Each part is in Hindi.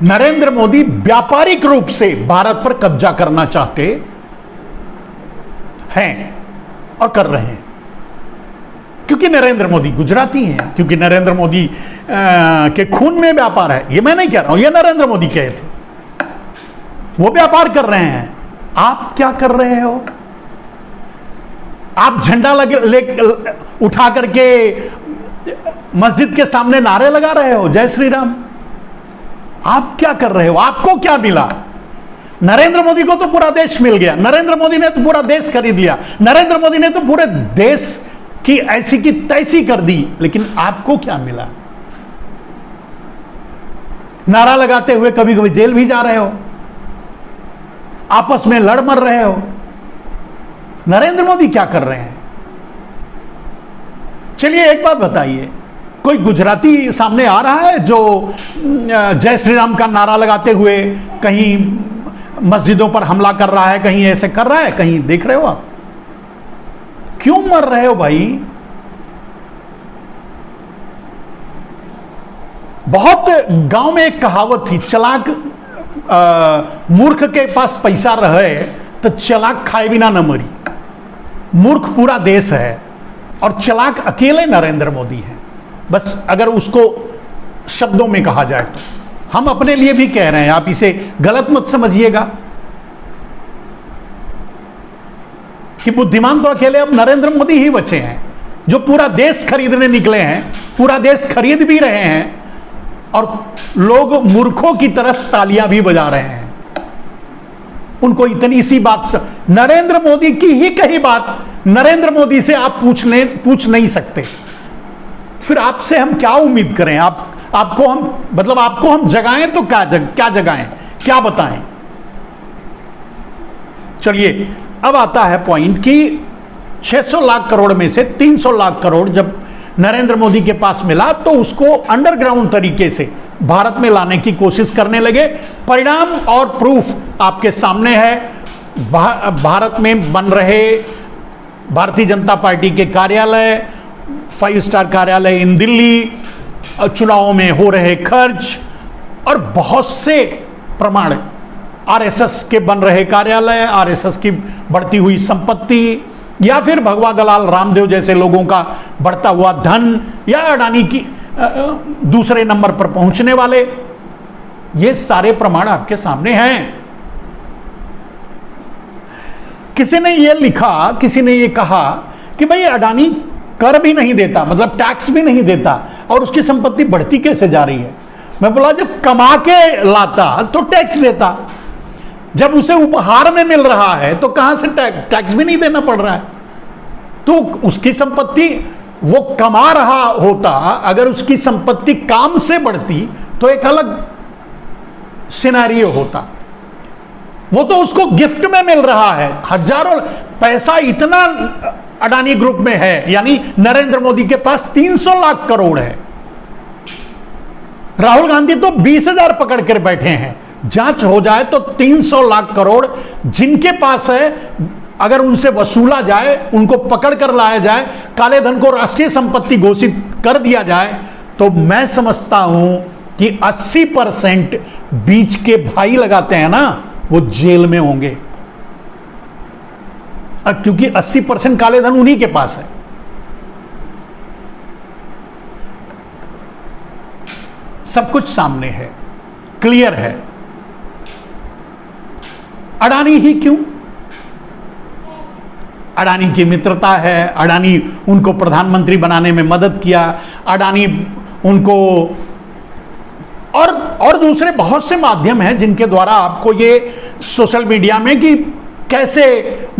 नरेंद्र मोदी व्यापारिक रूप से भारत पर कब्जा करना चाहते हैं और कर रहे हैं, क्योंकि नरेंद्र मोदी गुजराती हैं, क्योंकि नरेंद्र मोदी के खून में व्यापार है। ये मैं नहीं कह रहा हूं, ये नरेंद्र मोदी कहे थे। वो व्यापार कर रहे हैं, आप क्या कर रहे हो? आप झंडा उठा करके मस्जिद के सामने नारे लगा रहे हो, जय श्री राम। आप क्या कर रहे हो? आपको क्या मिला? नरेंद्र मोदी को तो पूरा देश मिल गया, नरेंद्र मोदी ने तो पूरा देश खरीद लिया, नरेंद्र मोदी ने तो पूरे देश की ऐसी की तैसी कर दी, लेकिन आपको क्या मिला? नारा लगाते हुए कभी कभी जेल भी जा रहे हो, आपस में लड़ मर रहे हो। नरेंद्र मोदी क्या कर रहे हैं? चलिए एक बात बताइए, कोई गुजराती सामने आ रहा है जो जय श्री राम का नारा लगाते हुए कहीं मस्जिदों पर हमला कर रहा है, कहीं ऐसे कर रहा है? कहीं देख रहे हो आप? क्यों मर रहे हो भाई? बहुत गांव में एक कहावत थी, चलाक मूर्ख के पास पैसा रहे तो चलाक खाए बिना न मरी। मूर्ख पूरा देश है और चलाक अकेले नरेंद्र मोदी हैं, बस अगर उसको शब्दों में कहा जाए तो। हम अपने लिए भी कह रहे हैं, आप इसे गलत मत समझिएगा कि बुद्धिमान तो अकेले अब नरेंद्र मोदी ही बचे हैं, जो पूरा देश खरीदने निकले हैं, पूरा देश खरीद भी रहे हैं और लोग मूर्खों की तरफ तालियां भी बजा रहे हैं। उनको इतनी सी बात नरेंद्र मोदी की ही कही बात नरेंद्र मोदी से आप पूछ नहीं सकते, फिर आपसे हम क्या उम्मीद करें? आपको हम जगाएं तो क्या जगाएं, क्या बताएं? चलिए अब आता है पॉइंट कि 600 लाख करोड़ में से 300 लाख करोड़ जब नरेंद्र मोदी के पास मिला तो उसको अंडरग्राउंड तरीके से भारत में लाने की कोशिश करने लगे। परिणाम और प्रूफ आपके सामने है। भारत में बन रहे भारतीय जनता पार्टी के कार्यालय, 5 स्टार कार्यालय इन दिल्ली, चुनावों में हो रहे खर्च और बहुत से प्रमाण, आरएसएस के बन रहे कार्यालय, आरएसएस की बढ़ती हुई संपत्ति, या फिर भगवा दलाल रामदेव जैसे लोगों का बढ़ता हुआ धन, या अडानी की दूसरे नंबर पर पहुंचने वाले, ये सारे प्रमाण आपके सामने हैं। किसी ने ये लिखा, किसी ने ये कहा कि भाई अडानी कर भी नहीं देता, मतलब टैक्स भी नहीं देता, और उसकी संपत्ति बढ़ती कैसे जा रही है? मैं बोला जब कमा के लाता तो टैक्स देता, जब उसे उपहार में मिल रहा है तो कहां से टैक्स भी नहीं देना पड़ रहा है। तो उसकी संपत्ति वो कमा रहा होता, अगर उसकी संपत्ति काम से बढ़ती तो एक अलग सिनेरियो होता। वो तो उसको गिफ्ट में मिल रहा है, हजारों पैसा इतना अडानी ग्रुप में है, यानी नरेंद्र मोदी के पास 300 लाख करोड़ है। राहुल गांधी तो 20,000 पकड़ कर बैठे हैं। जांच हो जाए तो 300 लाख करोड़ जिनके पास है, अगर उनसे वसूला जाए, उनको पकड़ कर लाया जाए, काले धन को राष्ट्रीय संपत्ति घोषित कर दिया जाए, तो मैं समझता हूं कि 80% बीच के भाई लगाते हैं ना, वो जेल में होंगे, क्योंकि 80% काले धन उन्हीं के पास है। सब कुछ सामने है, क्लियर है। अडानी ही क्यों? अडानी की मित्रता है, अडानी उनको प्रधानमंत्री बनाने में मदद किया, अडानी उनको और दूसरे बहुत से माध्यम हैं जिनके द्वारा आपको ये सोशल मीडिया में कि कैसे,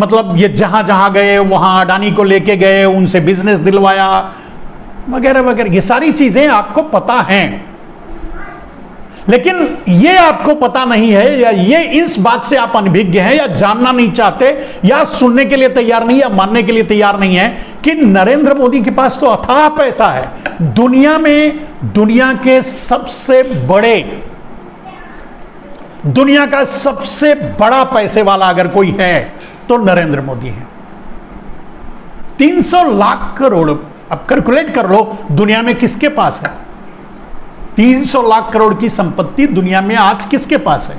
मतलब ये जहां जहां गए वहां अडानी को लेके गए, उनसे बिजनेस दिलवाया वगैरह वगैरह, ये सारी चीजें आपको पता हैं। लेकिन ये आपको पता नहीं है, या ये इस बात से आप अनभिज्ञ हैं, या जानना नहीं चाहते, या सुनने के लिए तैयार नहीं, या मानने के लिए तैयार नहीं है कि नरेंद्र मोदी के पास तो अथाह पैसा है। दुनिया में दुनिया के सबसे बड़े, दुनिया का सबसे बड़ा पैसे वाला अगर कोई है तो नरेंद्र मोदी है। 300 लाख करोड़, अब कैलकुलेट कर लो दुनिया में किसके पास है 300 लाख करोड़ की संपत्ति दुनिया में आज किसके पास है?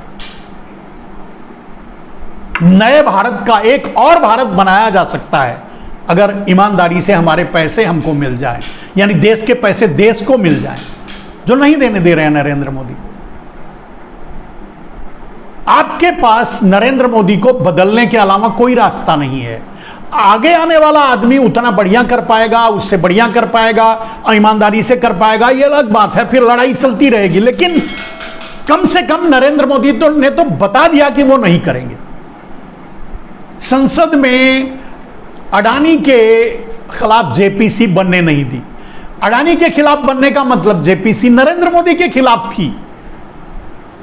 नए भारत का एक और भारत बनाया जा सकता है अगर ईमानदारी से हमारे पैसे हमको मिल जाए, यानी देश के पैसे देश को मिल जाए, जो नहीं देने दे रहे हैं नरेंद्र मोदी। आपके पास नरेंद्र मोदी को बदलने के अलावा कोई रास्ता नहीं है। आगे आने वाला आदमी उतना बढ़िया कर पाएगा, उससे बढ़िया कर पाएगा, ईमानदारी से कर पाएगा, ये अलग बात है, फिर लड़ाई चलती रहेगी। लेकिन कम से कम नरेंद्र मोदी ने तो बता दिया कि वो नहीं करेंगे। संसद में अडानी के खिलाफ जेपीसी बनने नहीं दी। अडानी के खिलाफ बनने का मतलब जेपीसी नरेंद्र मोदी के खिलाफ थी,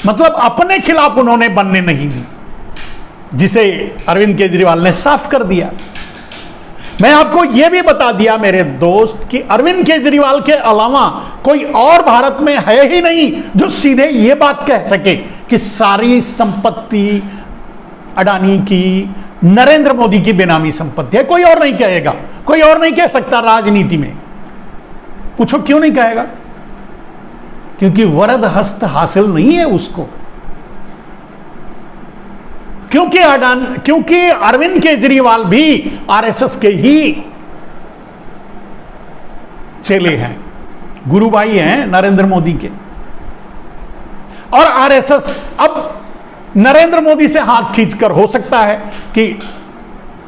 मतलब अपने खिलाफ उन्होंने बनने नहीं दी, जिसे अरविंद केजरीवाल ने साफ कर दिया। मैं आपको यह भी बता दिया मेरे दोस्त कि अरविंद केजरीवाल के अलावा कोई और भारत में है ही नहीं जो सीधे यह बात कह सके कि सारी संपत्ति अडानी की नरेंद्र मोदी की बेनामी संपत्ति है। कोई और नहीं कहेगा, कोई और नहीं कह सकता राजनीति में। पूछो क्यों नहीं कहेगा? क्योंकि वरद हस्त हासिल नहीं है उसको। क्योंकि अरविंद केजरीवाल भी आरएसएस के ही चेले हैं, गुरु भाई हैं नरेंद्र मोदी के। और आरएसएस अब नरेंद्र मोदी से हाथ खींचकर हो सकता है कि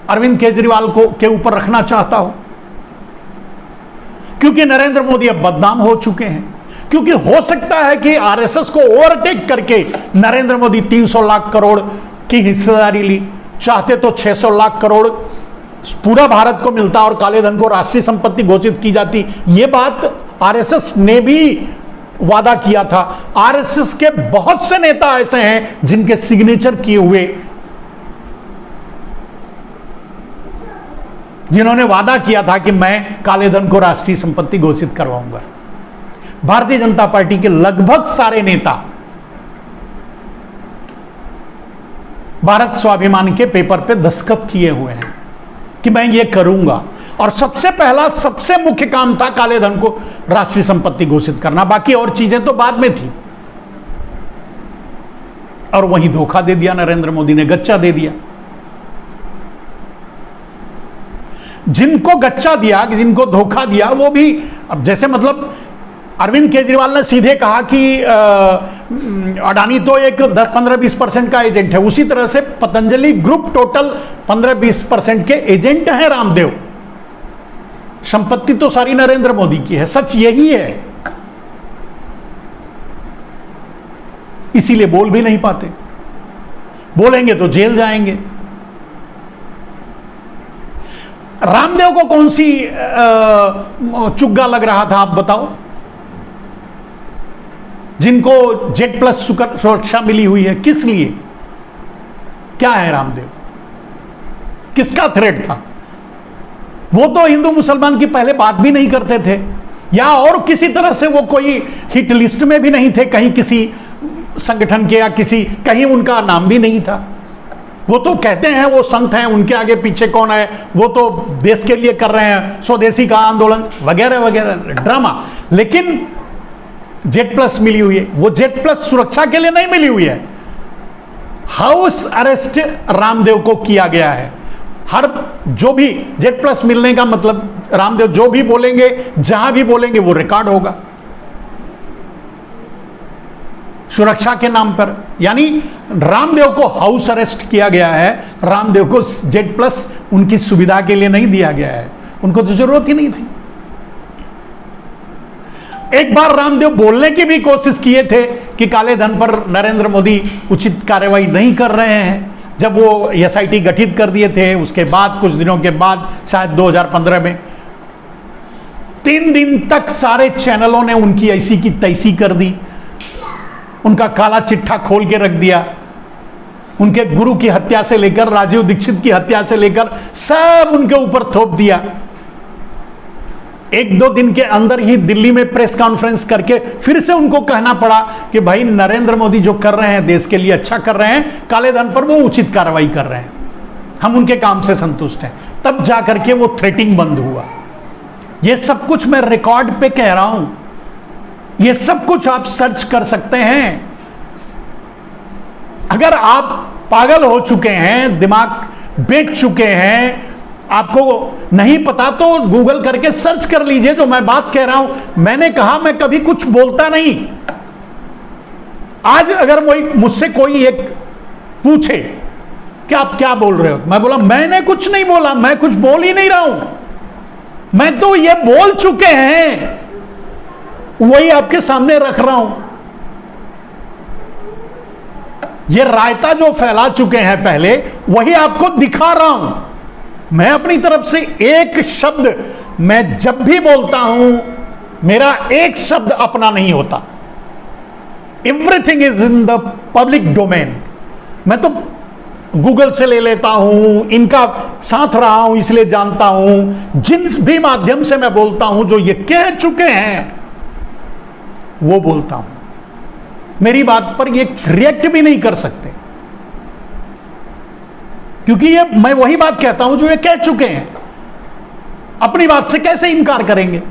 अरविंद केजरीवाल को के ऊपर रखना चाहता हो, क्योंकि नरेंद्र मोदी अब बदनाम हो चुके हैं। क्योंकि हो सकता है कि आरएसएस को ओवरटेक करके नरेंद्र मोदी 300 लाख करोड़ की हिस्सेदारी ली। चाहते तो 600 लाख करोड़ पूरा भारत को मिलता और काले धन को राष्ट्रीय संपत्ति घोषित की जाती। यह बात आरएसएस ने भी वादा किया था। आरएसएस के बहुत से नेता ऐसे हैं जिनके सिग्नेचर किए हुए, जिन्होंने वादा किया था कि मैं काले धन को राष्ट्रीय संपत्ति घोषित करवाऊंगा। भारतीय जनता पार्टी के लगभग सारे नेता भारत स्वाभिमान के पेपर पे दस्तखत किए हुए हैं कि मैं ये करूंगा। और सबसे पहला, सबसे मुख्य काम था काले धन को राष्ट्रीय संपत्ति घोषित करना। बाकी और चीजें तो बाद में थी। और वहीं धोखा दे दिया नरेंद्र मोदी ने, गच्चा दे दिया। जिनको गच्चा दिया, जिनको धोखा दिया, वो भी अब जैसे मतलब अरविंद केजरीवाल ने सीधे कहा कि अडानी तो एक 15-20% का एजेंट है, उसी तरह से पतंजलि ग्रुप टोटल 15-20% के एजेंट हैं रामदेव। संपत्ति तो सारी नरेंद्र मोदी की है, सच यही है। इसीलिए बोल भी नहीं पाते, बोलेंगे तो जेल जाएंगे। रामदेव को कौन सी चुग्गा लग रहा था आप बताओ? जिनको जेट प्लस सुरक्षा मिली हुई है, किस लिए? क्या है रामदेव? किसका थ्रेट था? वो तो हिंदू मुसलमान की पहले बात भी नहीं करते थे, या और किसी तरह से वो कोई हिट लिस्ट में भी नहीं थे, कहीं किसी संगठन के या किसी कहीं उनका नाम भी नहीं था। वो तो कहते हैं वो संत हैं, उनके आगे पीछे कौन है, वो तो देश के लिए कर रहे हैं, स्वदेशी का आंदोलन वगैरह वगैरह ड्रामा। लेकिन जेट प्लस मिली हुई है, वो जेट प्लस सुरक्षा के लिए नहीं मिली हुई है, हाउस अरेस्ट रामदेव को किया गया है। हर जो भी जेट प्लस मिलने का मतलब रामदेव जो भी बोलेंगे, जहां भी बोलेंगे वो रिकॉर्ड होगा सुरक्षा के नाम पर। यानी रामदेव को हाउस अरेस्ट किया गया है, रामदेव को जेट प्लस उनकी सुविधा के लिए नहीं दिया गया है, उनको तो जरूरत ही नहीं थी। एक बार रामदेव बोलने की भी कोशिश किए थे कि काले धन पर नरेंद्र मोदी उचित कार्रवाई नहीं कर रहे हैं, जब वो एसआईटी गठित कर दिए थे। उसके बाद कुछ दिनों के बाद, शायद 2015 में, 3 दिन तक सारे चैनलों ने उनकी ऐसी की तैसी कर दी, उनका काला चिट्ठा खोल के रख दिया। उनके गुरु की हत्या से लेकर राजीव दीक्षित की हत्या से लेकर सब उनके ऊपर थोप दिया। 1-2 दिन के अंदर ही दिल्ली में प्रेस कॉन्फ्रेंस करके फिर से उनको कहना पड़ा कि भाई नरेंद्र मोदी जो कर रहे हैं देश के लिए अच्छा कर रहे हैं, काले धन पर वो उचित कार्रवाई कर रहे हैं, हम उनके काम से संतुष्ट हैं। तब जाकर के वो थ्रेटिंग बंद हुआ। ये सब कुछ मैं रिकॉर्ड पे कह रहा हूं, ये सब कुछ आप सर्च कर सकते हैं। अगर आप पागल हो चुके हैं, दिमाग बेच चुके हैं, आपको नहीं पता तो गूगल करके सर्च कर लीजिए जो मैं बात कह रहा हूं। मैंने कहा मैं कभी कुछ बोलता नहीं। आज अगर मुझसे कोई एक पूछे कि आप क्या बोल रहे हो, मैं बोला मैंने कुछ नहीं बोला, मैं कुछ बोल ही नहीं रहा हूं, मैं तो ये बोल चुके हैं, वही आपके सामने रख रहा हूं। ये रायता जो फैला चुके हैं पहले, वही आपको दिखा रहा हूं। मैं अपनी तरफ से एक शब्द, मैं जब भी बोलता हूं मेरा एक शब्द अपना नहीं होता। Everything is in the public domain. मैं तो गूगल से ले लेता हूं, इनका साथ रहा हूं इसलिए जानता हूं। जिन भी माध्यम से मैं बोलता हूं, जो ये कह चुके हैं वो बोलता हूं। मेरी बात पर ये रिएक्ट भी नहीं कर सकते, क्योंकि ये मैं वही बात कहता हूं जो ये कह चुके हैं। अपनी बात से कैसे इनकार करेंगे?